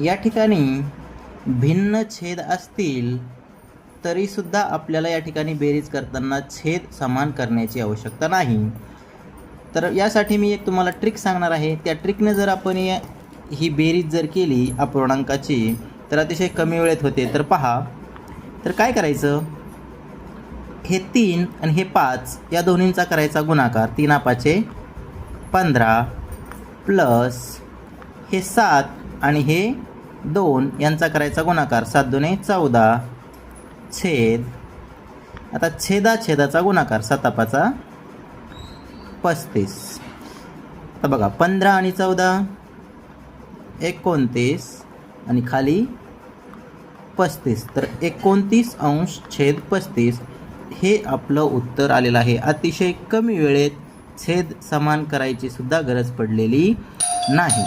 या ठिकाणी भिन्न छेद असतील तरीसुद्धा आपल्याला या ठिकाणी बेरीज करताना छेद समान करण्याची आवश्यकता नाही. तर यासाठी मी एक तुम्हाला ट्रिक सांगणार आहे. त्या ट्रिकने जर आपण ही बेरीज जर केली अपूर्णांकाची तर अतिशय कमी वेळेत होते. तर पहा, तर काय करायचं, हे 3 आणि हे 5 या दोन्हींचा करायचा गुणाकार. 3 5 15 प्लस हे 7 आणि हे 2 यांचा करायचा गुणाकार. 7 2 14 छेद, आता छेदाचा गुणाकार. 7 5 35. आता बघा 15 आणि 14 29 आणि खाली 35. तर 29 अंश छेद 35 हे आपलं उत्तर आलेलं आहे. अतिशय कमी वेळेत छेद समान करायची सुद्धा गरज पडलेली नाही.